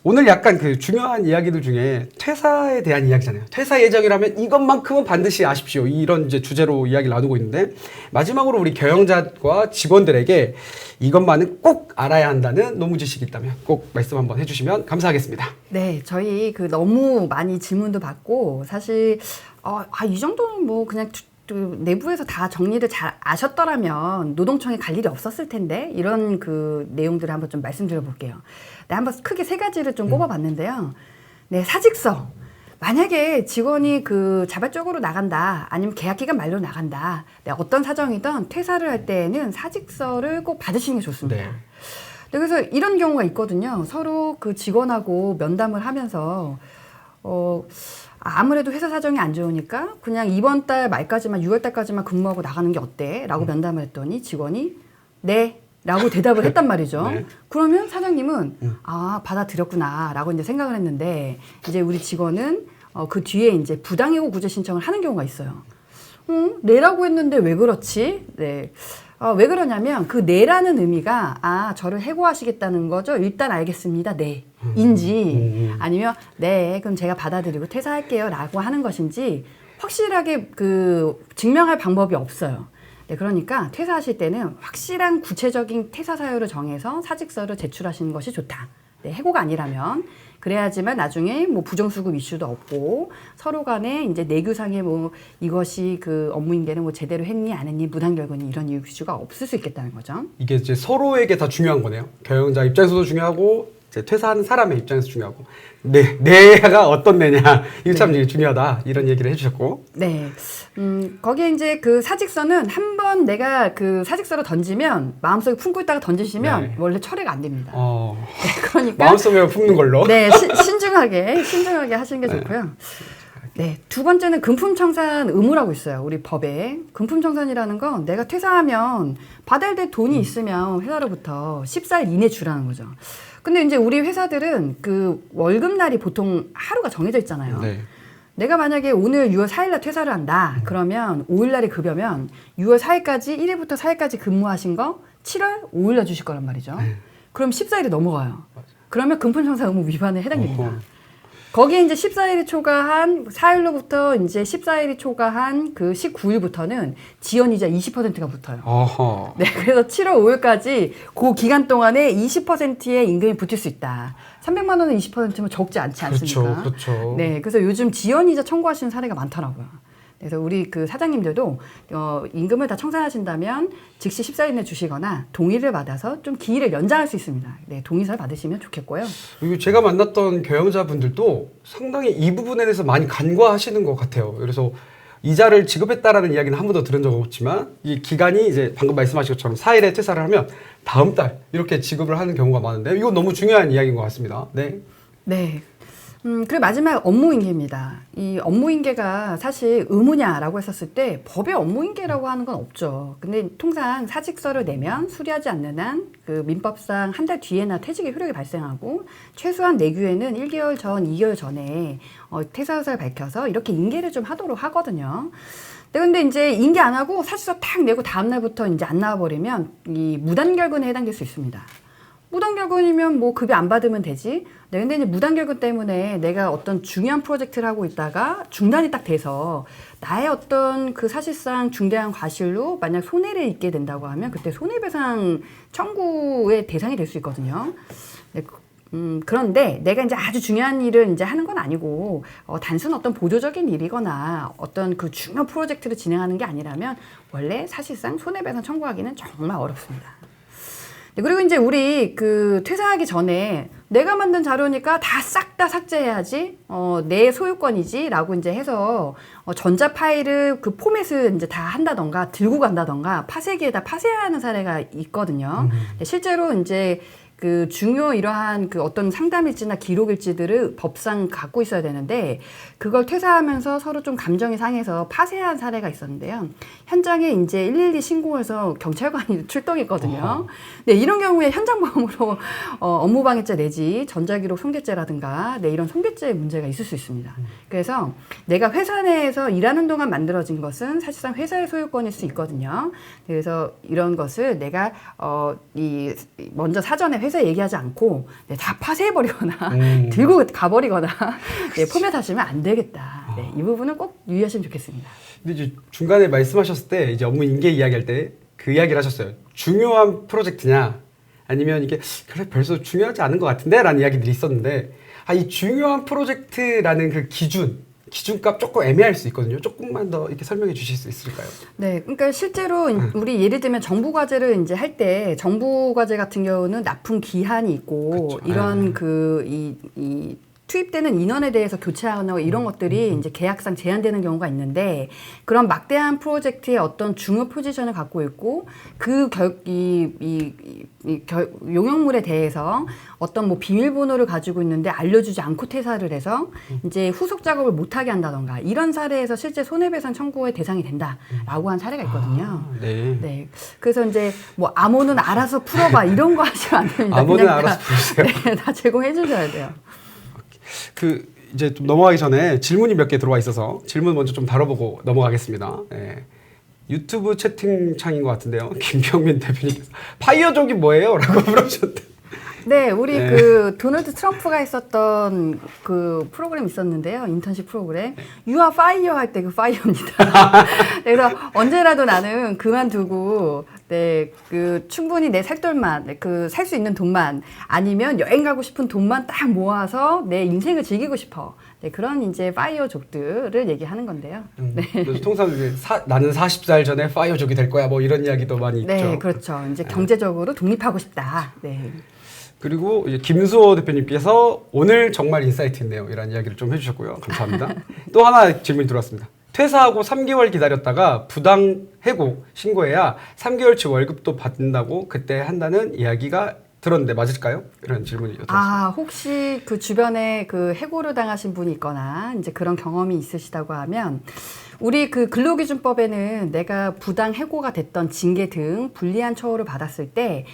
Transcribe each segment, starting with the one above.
오늘 약간 그 중요한 이야기들 중에 퇴사에 대한 이야기잖아요. 퇴사 예정이라면 이것만큼은 반드시 아십시오. 이런 이제 주제로 이야기를 나누고 있는데 마지막으로 우리 경영자과 직원들에게 이것만은 꼭 알아야 한다는 노무 지식이 있다면 꼭 말씀 한번 해주시면 감사하겠습니다. 네, 저희 그 너무 많이 질문도 받고 사실 이 정도는 뭐 그냥 내부에서 다 정리를 잘 아셨더라면 노동청에 갈 일이 없었을 텐데 이런 그 내용들을 한번 좀 말씀드려 볼게요. 네, 한번 크게 세 가지를 좀 꼽아봤는데요. 네, 사직서. 만약에 직원이 그 자발적으로 나간다, 아니면 계약기간 만료 나간다, 네, 어떤 사정이든 퇴사를 할 때에는 사직서를 꼭 받으시는 게 좋습니다. 네. 네, 그래서 이런 경우가 있거든요. 서로 그 직원하고 면담을 하면서 아무래도 회사 사정이 안 좋으니까 그냥 이번 달 말까지만 6월 달까지만 근무하고 나가는 게 어때? 라고 면담을 했더니 직원이 네 라고 대답을 했단 말이죠. 네. 그러면 사장님은 받아들였구나 라고 이제 생각을 했는데 이제 우리 직원은 그 뒤에 이제 부당해고 구제 신청을 하는 경우가 있어요. 네라고 했는데 왜 그렇지? 네. 왜 그러냐면 그 네라는 의미가 저를 해고하시겠다는 거죠. 일단 알겠습니다. 네. 인지 아니면 네 그럼 제가 받아들이고 퇴사할게요 라고 하는 것인지 확실하게 그 증명할 방법이 없어요. 네, 그러니까 퇴사하실 때는 확실한 구체적인 퇴사 사유를 정해서 사직서를 제출하시는 것이 좋다. 네, 해고가 아니라면 그래야지만 나중에 뭐 부정수급 이슈도 없고 서로 간에 이제 내규상에 뭐 이것이 그 업무인계는 뭐 제대로 했니 안 했니 무단결근이 이런 이슈가 없을 수 있겠다는 거죠. 이게 이제 서로에게 다 중요한 거네요. 경영자 입장에서도 중요하고 이제 퇴사하는 사람의 입장에서 중요하고 내가 어떤 내냐 이게 참 중요하다 이런 얘기를 해주셨고 네, 거기에 이제 그 사직서는 한번 내가 그 사직서를 던지면 마음속에 품고 있다가 던지시면 원래 철회가 안 됩니다. 네, 그러니까 마음속에 품는 걸로. 네, 신중하게 하시는 게 좋고요. 네, 두 번째는 금품청산 의무라고 있어요. 우리 법에. 금품청산이라는 건 내가 퇴사하면 받아야 될 돈이 있으면 회사로부터 14일 이내 주라는 거죠. 근데 이제 우리 회사들은 그 월급날이 보통 하루가 정해져 있잖아요. 네. 내가 만약에 오늘 6월 4일날 퇴사를 한다. 그러면 5일날이 급여면 6월 4일까지 1일부터 4일까지 근무하신 거 7월 5일날 주실 거란 말이죠. 그럼 14일이 넘어가요. 그러면 금품청산 의무 위반에 해당됩니다. 거기에 이제 14일이 초과한 4일로부터 이제 14일이 초과한 그 19일부터는 지연이자 20%가 붙어요. 어허. 네, 그래서 7월 5일까지 그 기간 동안에 20%의 임금이 붙을 수 있다. 300만 원은 20%면 적지 않지 않습니까? 그렇죠. 네, 그래서 요즘 지연이자 청구하시는 사례가 많더라고요. 그래서 우리 그 사장님들도 임금을 다 청산하신다면 즉시 14일 내 주시거나 동의를 받아서 좀 기일을 연장할 수 있습니다. 네, 동의서를 받으시면 좋겠고요. 그리고 제가 만났던 경영자분들도 상당히 이 부분에 대해서 많이 간과하시는 것 같아요. 그래서 이자를 지급했다라는 이야기는 한 번도 들은 적 없지만 이 기간이 이제 방금 말씀하신 것처럼 4일에 퇴사를 하면 다음 달 이렇게 지급을 하는 경우가 많은데 이건 너무 중요한 이야기인 것 같습니다. 네. 네. 그리고 마지막 업무인계입니다. 이 업무인계가 사실 의무냐라고 했었을 때 법에 업무인계라고 하는 건 없죠. 근데 통상 사직서를 내면 수리하지 않는 한 그 민법상 한 달 뒤에나 퇴직의 효력이 발생하고 최소한 내규에는 1개월 전, 2개월 전에 퇴사 의사를 밝혀서 이렇게 인계를 좀 하도록 하거든요. 근데 이제 인계 안 하고 사직서 탁 내고 다음 날부터 이제 안 나와버리면 이 무단결근에 해당될 수 있습니다. 무단결근이면 뭐 급여 안 받으면 되지. 네, 근데 이제 무단결근 때문에 내가 어떤 중요한 프로젝트를 하고 있다가 중단이 딱 돼서 나의 어떤 그 사실상 중대한 과실로 만약 손해를 입게 된다고 하면 그때 손해배상 청구의 대상이 될 수 있거든요. 네, 그런데 내가 이제 아주 중요한 일을 이제 하는 건 아니고 단순 어떤 보조적인 일이거나 어떤 그 중요한 프로젝트를 진행하는 게 아니라면 원래 사실상 손해배상 청구하기는 정말 어렵습니다. 네, 그리고 이제 우리 그 퇴사하기 전에 내가 만든 자료니까 다 싹 다 삭제해야지, 내 소유권이지 라고 이제 해서 전자 파일을 그 포맷을 이제 다 한다던가 들고 간다던가 파쇄기에다 파쇄하는 사례가 있거든요. 네, 실제로 이제 그 중요 이러한 그 어떤 상담일지나 기록일지들을 법상 갖고 있어야 되는데 그걸 퇴사하면서 서로 좀 감정이 상해서 파쇄한 사례가 있었는데요. 현장에 이제 112 신고해서 경찰관이 출동했거든요. 네, 이런 경우에 현장보험으로 업무방해죄 내지 전자기록 손괴죄라든가 네, 이런 손괴죄 문제가 있을 수 있습니다. 그래서 내가 회사 내에서 일하는 동안 만들어진 것은 사실상 회사의 소유권일 수 있거든요. 그래서 이런 것을 내가 먼저 사전에 회사에 얘기하지 않고 네, 다 파쇄해버리거나 들고 가버리거나 네, 포맷하시면 안 되겠다. 네, 이 부분을 꼭 유의하시면 좋겠습니다. 근데 이제 중간에 말씀하셨을 때 이제 업무 인계 이야기할 때 그 이야기를 하셨어요. 중요한 프로젝트냐 아니면 이게 그래 별로 중요하지 않은 것 같은데 라는 이야기들이 있었는데 이 중요한 프로젝트라는 그 기준값 조금 애매할 수 있거든요. 조금만 더 이렇게 설명해 주실 수 있을까요? 네, 그러니까 실제로 우리 예를 들면 정부 과제를 이제 할 때 정부 과제 같은 경우는 납품 기한이 있고 그쵸. 이런 이 투입되는 인원에 대해서 교체하거나 이런 것들이 이제 계약상 제한되는 경우가 있는데 그런 막대한 프로젝트의 어떤 중요 포지션을 갖고 있고 그 용역물에 대해서 어떤 뭐 비밀번호를 가지고 있는데 알려주지 않고 퇴사를 해서 이제 후속 작업을 못하게 한다던가 이런 사례에서 실제 손해배상 청구의 대상이 된다라고 한 사례가 있거든요. 네. 네. 그래서 이제 뭐 암호는 알아서 풀어봐 이런 거 하시면 안 됩니다. 암호는 그냥 알아서 풀으세요. 네, 다 제공해 주셔야 돼요. 이제 좀 넘어가기 전에 질문이 몇 개 들어와 있어서 질문 먼저 좀 다뤄보고 넘어가겠습니다. 네. 유튜브 채팅창인 것 같은데요. 김병민 대표님께서 파이어족이 뭐예요? 라고 물어보셨대. 네, 우리 네. 그 도널드 트럼프가 했었던 그 프로그램 있었는데요. 인턴십 프로그램. You are fire 할 때 그 fire입니다. 그래서 언제라도 나는 그만두고 네, 그 충분히 내 살 돈만, 그 살 수 있는 돈만 아니면 여행 가고 싶은 돈만 딱 모아서 내 인생을 즐기고 싶어. 네, 그런 이제 파이어족들을 얘기하는 건데요. 네. 그래서 통상 이제 나는 40살 전에 파이어족이 될 거야. 뭐 이런 이야기도 많이 있죠. 네, 그렇죠. 이제 경제적으로 독립하고 싶다. 네. 그리고 이제 김수호 대표님께서 오늘 정말 인사이트 있네요. 이런 이야기를 좀 해주셨고요. 감사합니다. 또 하나 질문이 들어왔습니다. 퇴사하고 3개월 기다렸다가 부당 해고 신고해야 3개월치 월급도 받는다고 그때 한다는 이야기가 들었는데 맞을까요? 이런 질문이 들어왔습니다. 혹시 그 주변에 그 해고를 당하신 분이 있거나 이제 그런 경험이 있으시다고 하면 우리 그 근로기준법에는 내가 부당 해고가 됐던 징계 등 불리한 처우를 받았을 때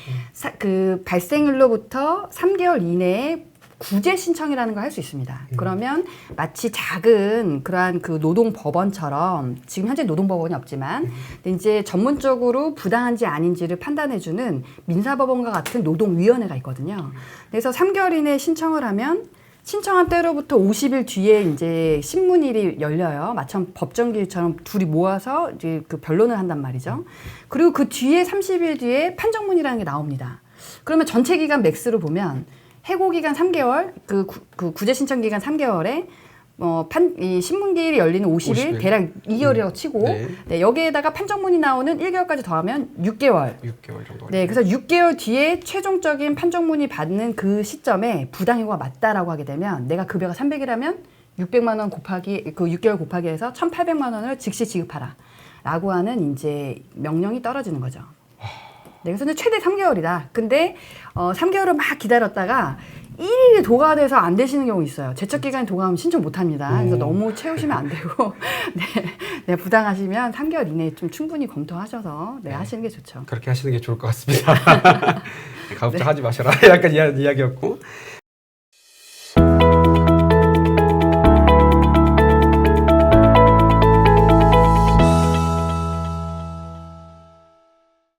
그 발생일로부터 3개월 이내에 구제 신청이라는 걸 할 수 있습니다. 그러면 마치 작은 그러한 그 노동법원처럼 지금 현재 노동법원이 없지만 이제 전문적으로 부당한지 아닌지를 판단해주는 민사법원과 같은 노동위원회가 있거든요. 그래서 3개월 이내에 신청을 하면 신청한 때로부터 50일 뒤에 이제 신문일이 열려요. 마침 법정기일처럼 둘이 모아서 이제 그 변론을 한단 말이죠. 그리고 그 뒤에 30일 뒤에 판정문이라는 게 나옵니다. 그러면 전체 기간 맥스로 보면 해고 기간 3개월, 그 구제 신청 기간 3개월에 이 신문기일이 열리는 50일, 대략 2개월이라고 치고 네, 여기에다가 판정문이 나오는 1개월까지 더하면 6개월. 6개월 정도. 네, 그래서 6개월 뒤에 최종적인 판정문이 받는 그 시점에 부당해고가 맞다라고 하게 되면 내가 급여가 300이라면 600만 원 곱하기 그 6개월 곱하기 해서 1,800만 원을 즉시 지급하라. 라고 하는 이제 명령이 떨어지는 거죠. 네, 그래서 최대 3개월이다. 근데 3개월을 막 기다렸다가 1일이 도가가 돼서 안 되시는 경우 있어요. 제척기간이 도가하면 신청 못 합니다. 그래서 너무 채우시면 안 되고 네, 부당하시면 3개월 이내에 좀 충분히 검토하셔서 하시는 게 좋죠. 그렇게 하시는 게 좋을 것 같습니다. 가급적 하지 마셔라. 약간 이야기였고.